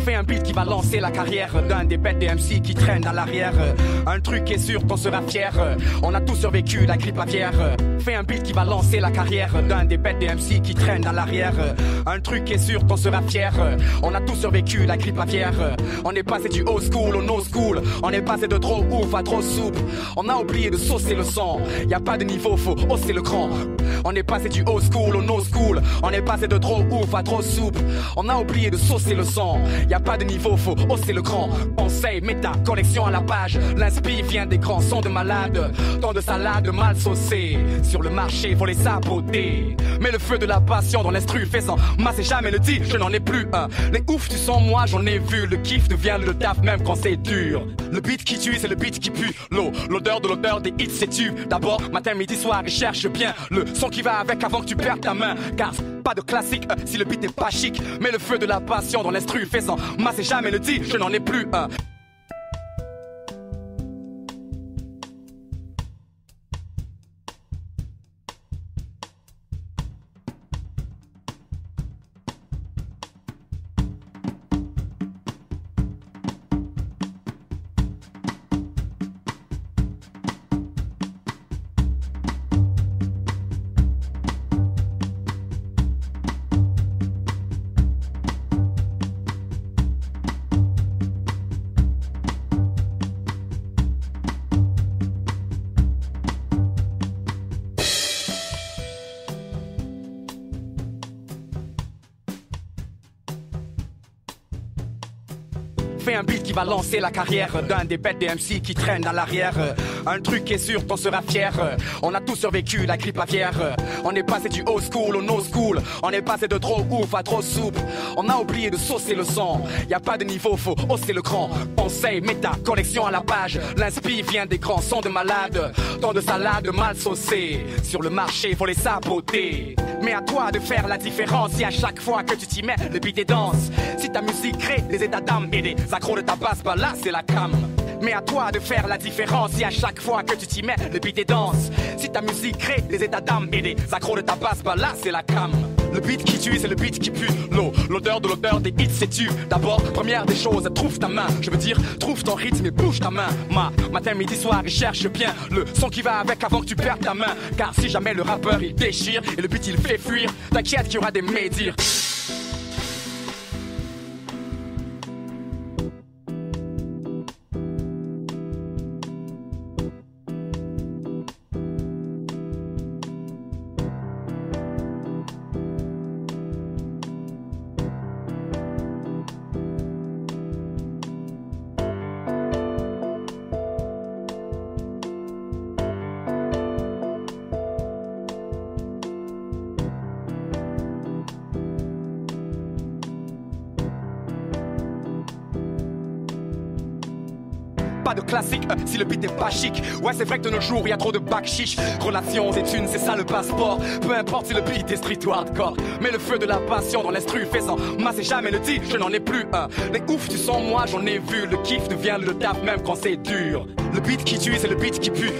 Fais un beat qui va lancer la carrière d'un des bêtes des MC qui traînent à l'arrière. Un truc est sûr, t'en seras fier. On a tous survécu la grippe aviaire. Fais un beat qui va lancer la carrière d'un des bêtes des MC qui traînent à l'arrière. Un truc est sûr, t'en seras fier. On a tous survécu la grippe aviaire. On est passé du old school au no school. On est passé de trop ouf à trop souple. On a oublié de saucer le sang. Y a pas de niveau, faut hausser le cran. On est passé du old school au no school. On est passé de trop ouf à trop souple. On a oublié de saucer le sang. Y a pas de niveau, faut hausser le cran. Conseil, méta, collection à la page. L'inspire vient des grands sons de malades. Tant de salades mal saucées. Sur le marché, faut les saboter. Mais le feu de la passion dans l'instru fait sans masser jamais le dit. Je n'en ai plus un. Les ouf, tu sens moi, j'en ai vu. Le kiff devient le taf même quand c'est dur. Le beat qui tue, c'est le beat qui pue. L'odeur de l'odeur des hits, c'est tu. D'abord, matin, midi, soir, et cherche bien le son qui va avec avant que tu perdes ta main. Car pas de classique si le beat n'est pas chic. Mais le feu de la passion dans l'instru fait sans masser jamais le dit. Je n'en ai plus un. Fais un beat qui va lancer la carrière d'un des bêtes des MC qui traînent à l'arrière. Un truc est sûr, t'en seras fier. On a tous survécu la grippe aviaire. On est passé du old school au no school. On est passé de trop ouf à trop souple. On a oublié de saucer le sang. Y a pas de niveau, faut hausser le cran. Conseil, méta, collection à la page. L'inspire vient des grands sons de malades. Tant de salades mal saucées. Sur le marché, faut les saboter. Mais à toi de faire la différence. Si à chaque fois que tu t'y mets, le beat est dense. Si ta musique crée des états d'âme et des accros de ta basse, bah là c'est la cam. Mais à toi de faire la différence. Si à chaque fois que tu t'y mets, le beat est dense. Si ta musique crée des états d'âme et des accros de ta basse, bah là c'est la cam. Le beat qui tue, c'est le beat qui pue. L'odeur de l'odeur des hits, c'est tu. D'abord, première des choses, trouve ta main. Je veux dire, trouve ton rythme et bouge ta main. Matin, midi, soir, et cherche bien le son qui va avec avant que tu perdes ta main. Car si jamais le rappeur il déchire et le beat il fait fuir, t'inquiète qu'il y aura des médires. Pas de classique si le beat est pas chic. Ouais, c'est vrai que de nos jours y a trop de bac chiche. Relations et thunes, c'est ça le passeport. Peu importe si le beat est street ou hardcore. Mais le feu de la passion dans l'instru fait sans masser jamais le dit. Je n'en ai plus un. Les ouf, tu sens moi, j'en ai vu. Le kiff devient le taf même quand c'est dur. Le beat qui tue, c'est le beat qui pue.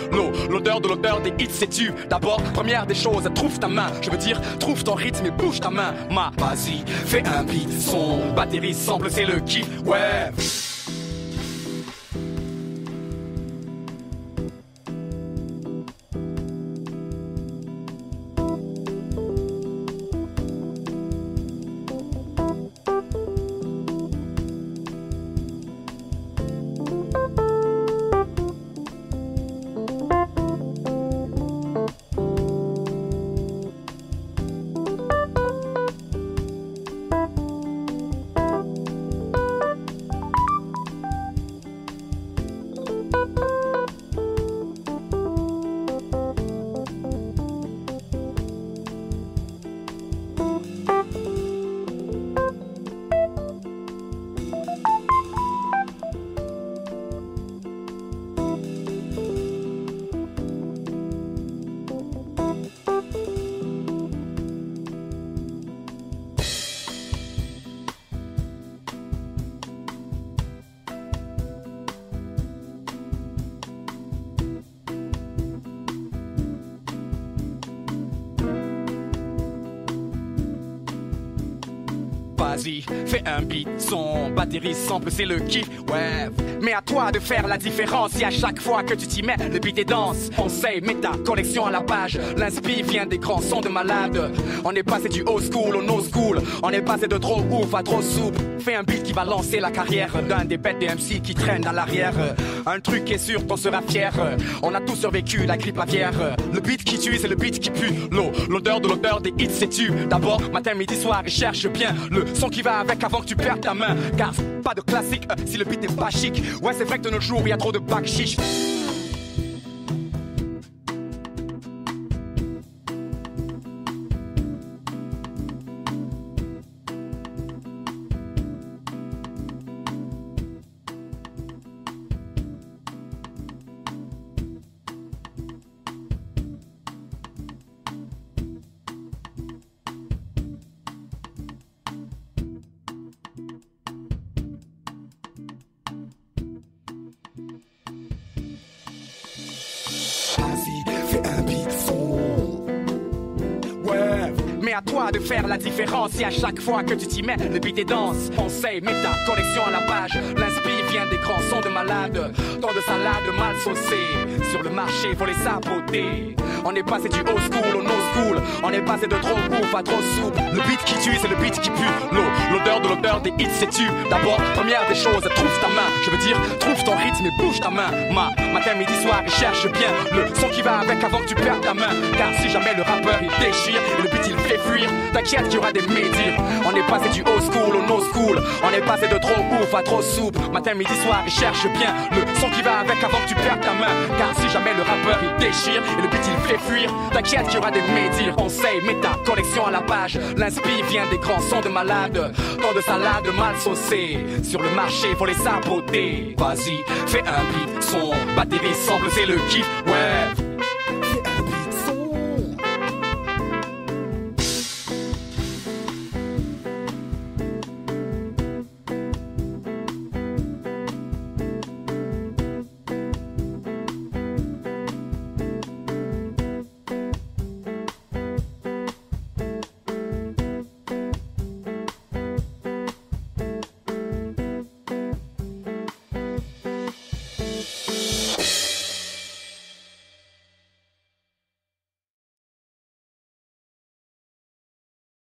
L'odeur de l'odeur des hits, c'est tu. D'abord, première des choses, trouve ta main. Je veux dire, trouve ton rythme et bouge ta main. Vas-y, fais un beat, son batterie semble, c'est le kiff. Ouais. Vas-y, fais un beat, son batterie sample, c'est le kiff, ouais. Mais à toi de faire la différence, si à chaque fois que tu t'y mets, le beat est dense. Conseil, mets ta collection à la page. L'inspire vient des grands sons de malade. On est passé du old school au no school. On est passé de trop ouf à trop souple. Fais un beat qui va lancer la carrière d'un des bêtes des MC qui traînent dans l'arrière. Un truc est sûr, t'en seras fier. On a tous survécu la grippe aviaire. Le beat qui tue, c'est le beat qui pue. L'odeur de l'odeur des hits, c'est tu. D'abord, matin, midi, soir, et cherche bien le son qui va avec avant que tu perdes ta main. Car c'est pas de classique si le beat n'est pas chic. Ouais, c'est vrai que de nos jours, il y a trop de bac chiche. Mais à toi de faire la différence. Si à chaque fois que tu t'y mets, le beat est dense. Conseil, mets ta collection à la page. L'inspire vient des grands sons de malade. Tant de salades mal saucées. Sur le marché, faut les saboter. On est passé du old school au no school. On est passé de trop ouf à trop souple. Le beat qui tue, c'est le beat qui pue. L'odeur de l'odeur des hits, c'est tu. D'abord, première des choses, trouve ta main. Je veux dire, trouve ton rythme et bouge ta main. Matin, midi, soir, et cherche bien le son qui va avec avant que tu perdes ta main. Car si jamais le rappeur il déchire et le beat il fait fuir, t'inquiète qu'il y aura des médires. On est passé du old school au no school. On est passé de trop ouf à trop souple. Matin, midi, soir, et cherche bien le son qui va avec avant que tu perdes ta main. Car si jamais le rappeur il déchire et le beat il fait fuir, t'inquiète qu'il y aura des médires. Conseil, mets ta collection à la page. L'inspire vient des grands sons de malade. Tant de salades mal saucées. Sur le marché, faut les saboter. Vas-y, fais un beat, son batterie sample, c'est le kiff, ouais.